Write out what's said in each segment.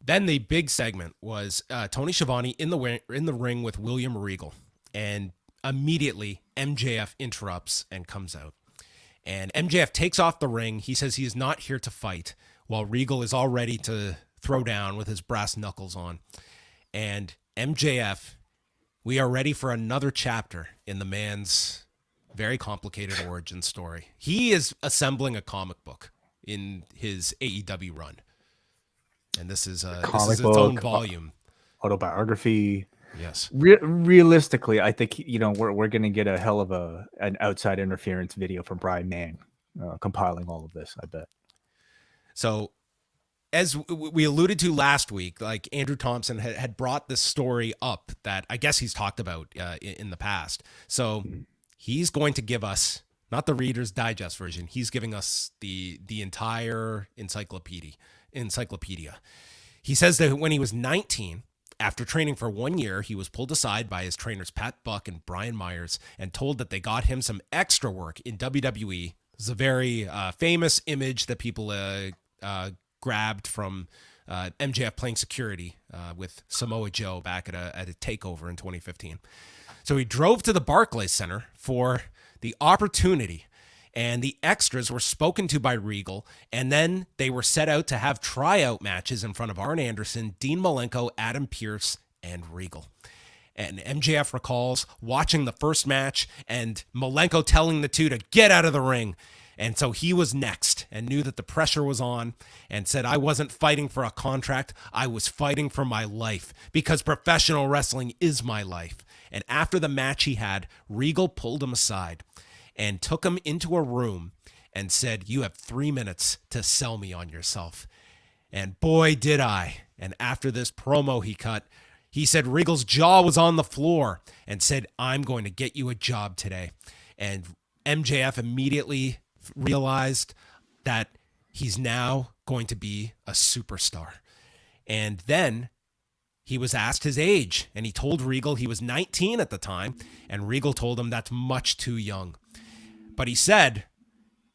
Then the big segment was Tony Schiavone in the ring with William Regal, and immediately MJF interrupts and comes out. And MJF takes off the ring. He says he is not here to fight, while Regal is all ready to throw down with his brass knuckles on. And MJF, we are ready for another chapter in the man's very complicated origin story. He is assembling a comic book in his AEW run. And this is its own volume. Autobiography. Yes. Realistically, I think we're going to get a hell of an outside interference video from Brian Mann compiling all of this, I bet. So, as we alluded to last week, like Andrew Thompson had brought this story up that I guess he's talked about in the past. So he's going to give us not the Reader's Digest version. He's giving us the entire encyclopedia. He says that when he was 19, after training for 1 year, he was pulled aside by his trainers Pat Buck and Brian Myers and told that they got him some extra work in WWE. It's a very famous image that people grabbed from MJF playing security with Samoa Joe back at a takeover in 2015. So he drove to the Barclays Center for the opportunity, and the extras were spoken to by Regal, and then they were set out to have tryout matches in front of Arn Anderson, Dean Malenko, Adam Pearce, and Regal. And MJF recalls watching the first match and Malenko telling the two to get out of the ring. And so he was next and knew that the pressure was on and said, I wasn't fighting for a contract. I was fighting for my life because professional wrestling is my life. And after the match he had, Regal pulled him aside and took him into a room and said, you have 3 minutes to sell me on yourself. And boy, did I. And after this promo he cut, he said Regal's jaw was on the floor and said, I'm going to get you a job today. And MJF immediately realized that he's now going to be a superstar. And then he was asked his age, and he told Regal he was 19 at the time, and Regal told him that's much too young. But he said,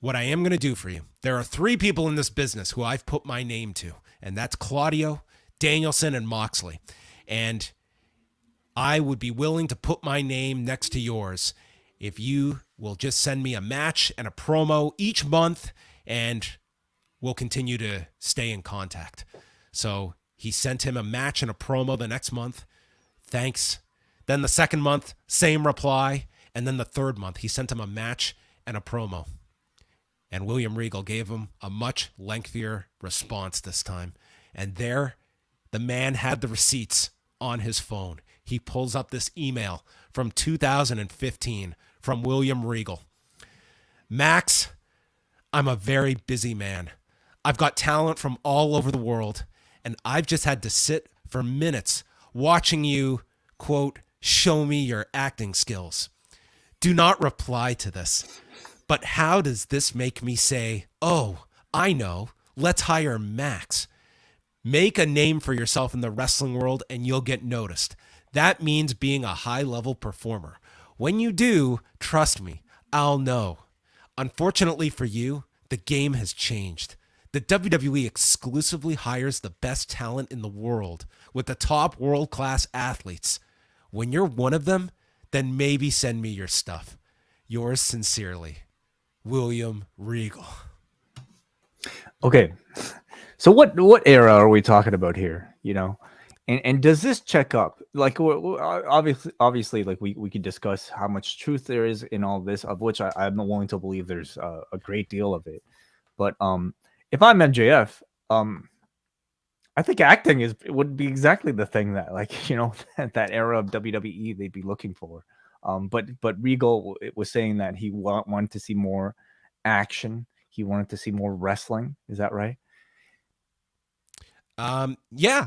what I am going to do for you, there are 3 people in this business who I've put my name to, and that's Claudio, Danielson, and Moxley. And I would be willing to put my name next to yours if you will just send me a match and a promo each month, and we'll continue to stay in contact. So he sent him a match and a promo the next month. Thanks. Then the second month, same reply. And then the third month, he sent him a match and a promo. And William Regal gave him a much lengthier response this time. And there, the man had the receipts on his phone. He pulls up this email from 2015 from William Regal. Max, I'm a very busy man. I've got talent from all over the world, and I've just had to sit for minutes watching you, quote, show me your acting skills. Do not reply to this. But how does this make me say, oh, I know, let's hire Max? Make a name for yourself in the wrestling world and you'll get noticed. That means being a high-level performer. When you do, trust me, I'll know. Unfortunately for you, the game has changed. The WWE exclusively hires the best talent in the world with the top world-class athletes. When you're one of them, then maybe send me your stuff. Yours sincerely, William Regal. Okay, so what era are we talking about here? And does this check up? Like, obviously, like we could discuss how much truth there is in all this, of which I'm willing to believe there's a great deal of it. But if I'm MJF, I think acting would be exactly the thing that, like, that era of WWE they'd be looking for. But Regal was saying that he wanted to see more action. He wanted to see more wrestling. Is that right? Yeah.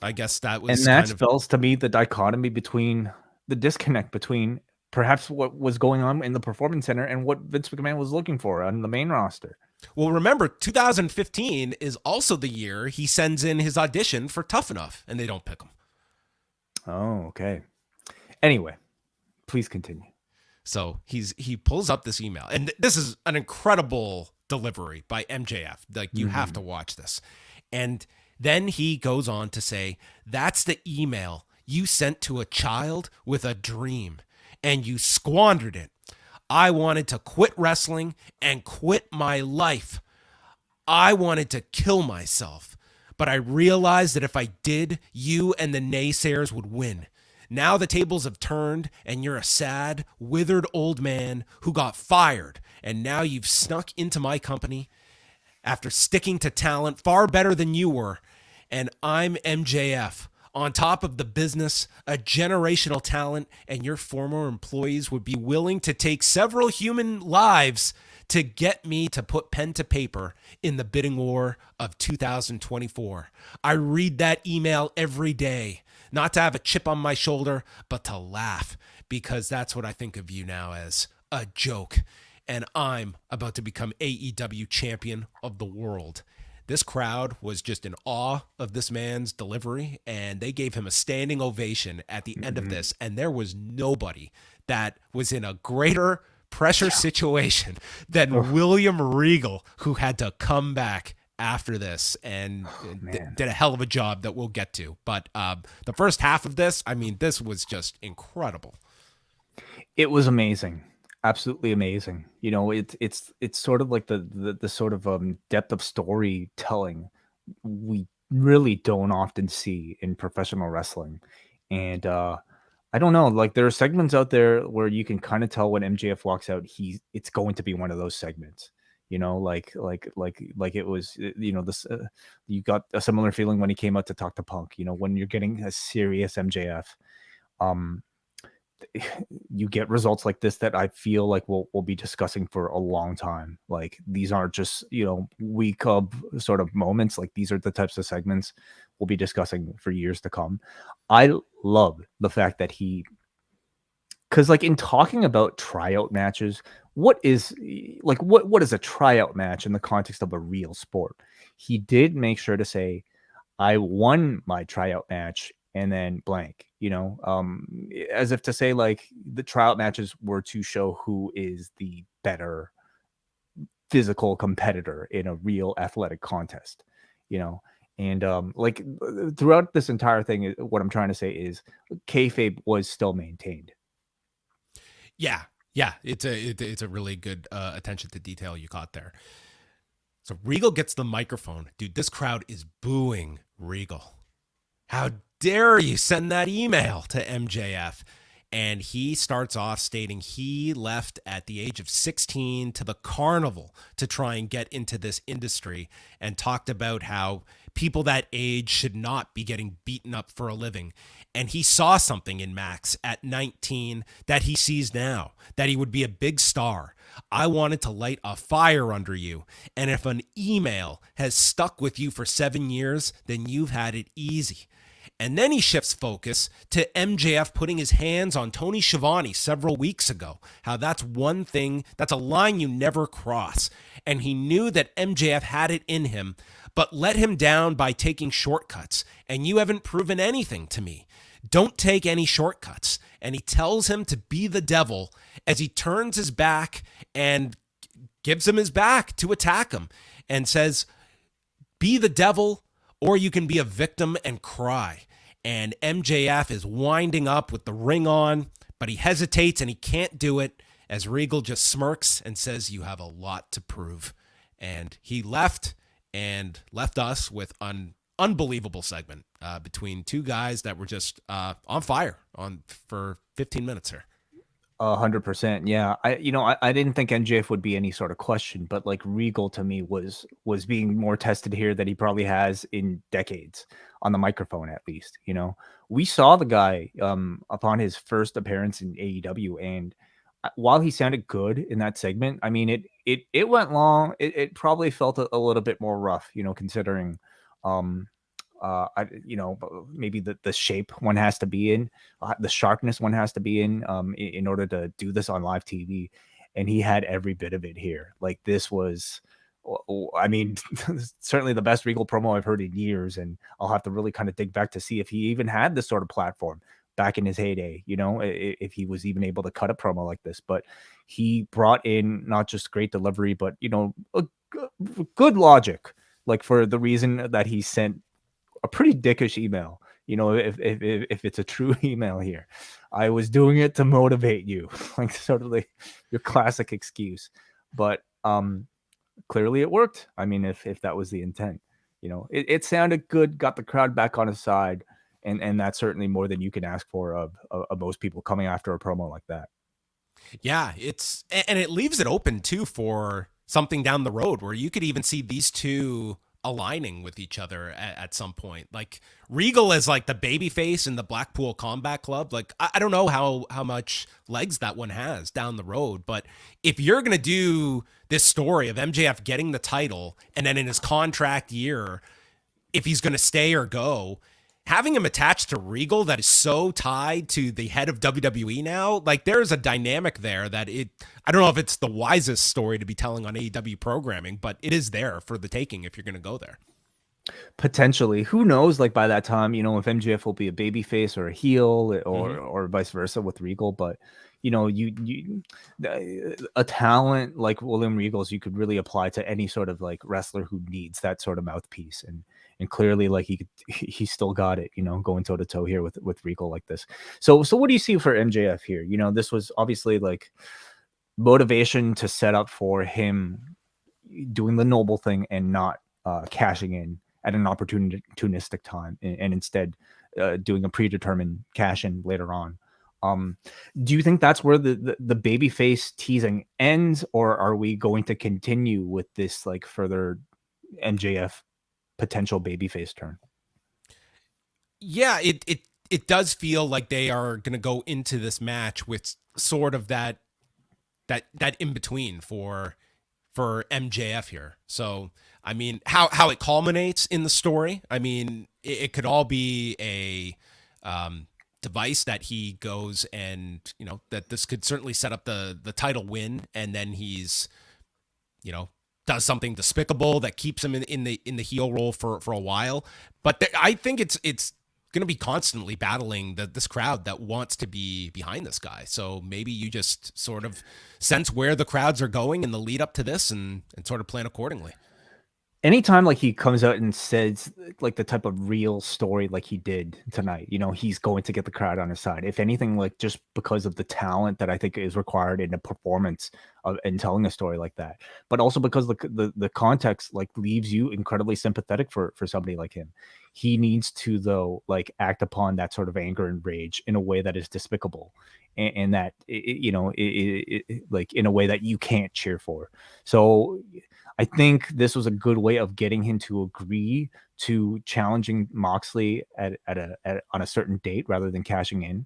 I guess that was. And that spells to me the dichotomy between the disconnect between perhaps what was going on in the Performance Center and what Vince McMahon was looking for on the main roster. Well, remember, 2015 is also the year he sends in his audition for Tough Enough, and they don't pick him. Oh, okay. Anyway, please continue. So he pulls up this email, and this is an incredible delivery by MJF. Like, you have to watch this. And Then he goes on to say, that's the email you sent to a child with a dream, and you squandered it. I wanted to quit wrestling and quit my life. I wanted to kill myself, but I realized that if I did, you and the naysayers would win. Now the tables have turned, and you're a sad, withered old man who got fired, and now you've snuck into my company after sticking to talent far better than you were. And I'm MJF. On top of the business, a generational talent, and your former employees would be willing to take several human lives to get me to put pen to paper in the bidding war of 2024. I read that email every day, not to have a chip on my shoulder, but to laugh, because that's what I think of you now as, a joke. And I'm about to become AEW champion of the world. This crowd was just in awe of this man's delivery, and they gave him a standing ovation at the end of this. And there was nobody that was in a greater pressure situation than William Regal, who had to come back after this and did a hell of a job that we'll get to. But the first half of this, I mean, this was just incredible. It was amazing. Absolutely amazing. You know, it's sort of like the sort of depth of storytelling we really don't often see in professional wrestling. And I don't know, like there are segments out there where you can kind of tell when MJF walks out, it's going to be one of those segments. You know, like it was, you know, this you got a similar feeling when he came out to talk to Punk. You know, when you're getting a serious MJF, you get results like this that I feel like we'll be discussing for a long time. Like these aren't just, you know, week of sort of moments. Like these are the types of segments we'll be discussing for years to come. I love the fact that because like in talking about tryout matches, what is a tryout match in the context of a real sport? He did make sure to say, I won my tryout match and then blank, you know, as if to say like the tryout matches were to show who is the better physical competitor in a real athletic contest, you know. And like throughout this entire thing, what I'm trying to say is kayfabe was still maintained. Yeah, it's a really good attention to detail you caught there. So Regal gets the microphone. Dude, this crowd is booing Regal. How dare you send that email to MJF? And he starts off stating he left at the age of 16 to the carnival to try and get into this industry, and talked about how people that age should not be getting beaten up for a living. And he saw something in Max at 19 that he sees now, that he would be a big star. I wanted to light a fire under you. And if an email has stuck with you for 7 years, then you've had it easy. And then he shifts focus to MJF putting his hands on Tony Schiavone several weeks ago. How that's one thing, that's a line you never cross. And he knew that MJF had it in him, but let him down by taking shortcuts. And you haven't proven anything to me. Don't take any shortcuts. And he tells him to be the devil as he turns his back and gives him his back to attack him and says, be the devil, or you can be a victim and cry. And MJF is winding up with the ring on, but he hesitates and he can't do it as Regal just smirks and says, you have a lot to prove. And he left us with an unbelievable segment between two guys that were just on fire for 15 minutes here. 100%. Yeah. I didn't think MJF would be any sort of question, but like Regal to me was being more tested here than he probably has in decades, on the microphone at least. You know, we saw the guy upon his first appearance in AEW, and while he sounded good in that segment, I mean it went long. It probably felt a little bit more rough, you know, considering maybe the shape one has to be in, the sharpness one has to be in order to do this on live TV. And he had every bit of it here. Like this was, I mean, certainly the best Regal promo I've heard in years. And I'll have to really kind of dig back to see if he even had this sort of platform back in his heyday, you know, if he was even able to cut a promo like this. But he brought in not just great delivery, but, you know, good logic, like for the reason that he sent a pretty dickish email. You know, if it's a true email here, I was doing it to motivate you, like sort of like your classic excuse. But clearly it worked. I mean, if that was the intent, you know, it sounded good, got the crowd back on his side, and that's certainly more than you can ask for of most people coming after a promo like that. Yeah, and it leaves it open too for something down the road where you could even see these two aligning with each other at some point. Like Regal as like the baby face in the Blackpool Combat Club. Like I don't know how much legs that one has down the road, but if you're gonna do this story of MJF getting the title and then in his contract year, if he's gonna stay or go, having him attached to Regal that is so tied to the head of WWE now, like there's a dynamic there that I don't know if it's the wisest story to be telling on AEW programming, but it is there for the taking if you're going to go there. Potentially, who knows? Like by that time, you know, if MJF will be a babyface or a heel, or vice versa with Regal. But you know, a talent like William Regal's, you could really apply to any sort of like wrestler who needs that sort of mouthpiece, and clearly, like he still got it. You know, going toe to toe here with Regal like this. So what do you see for MJF here? You know, this was obviously like motivation to set up for him doing the noble thing and not cashing in at an opportunistic time, and instead doing a predetermined cash in later on. Do you think that's where the babyface teasing ends, or are we going to continue with this like further MJF potential babyface turn? Yeah, it does feel like they are going to go into this match with sort of that in between for MJF here. So, I mean, how it culminates in the story, I mean, it could all be a device that he goes and, you know, that this could certainly set up the title win, and then he's, you know, does something despicable that keeps him in the heel role for a while. But I think it's going to be constantly battling this crowd that wants to be behind this guy. So maybe you just sort of sense where the crowds are going in the lead up to this and sort of plan accordingly. Anytime like he comes out and says like the type of real story like he did tonight, you know, he's going to get the crowd on his side. If anything, like just because of the talent that I think is required in a performance in telling a story like that, but also because the context like leaves you incredibly sympathetic for somebody like him. He needs to though like act upon that sort of anger and rage in a way that is despicable, and that you know, like in a way that you can't cheer for. So I think this was a good way of getting him to agree to challenging Moxley on a certain date rather than cashing in.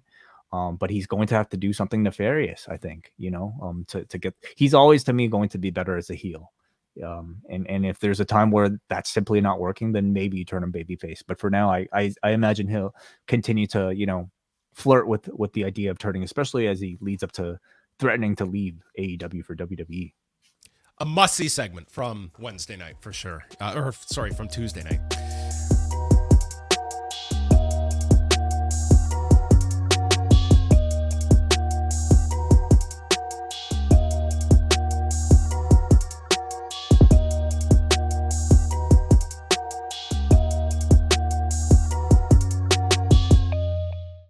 But he's going to have to do something nefarious, I think, you know, to get, he's always to me going to be better as a heel. And if there's a time where that's simply not working, then maybe you turn him babyface. But for now, I imagine he'll continue to, you know, flirt with the idea of turning, especially as he leads up to threatening to leave AEW for WWE. A must-see segment from Wednesday night for sure. From Tuesday night.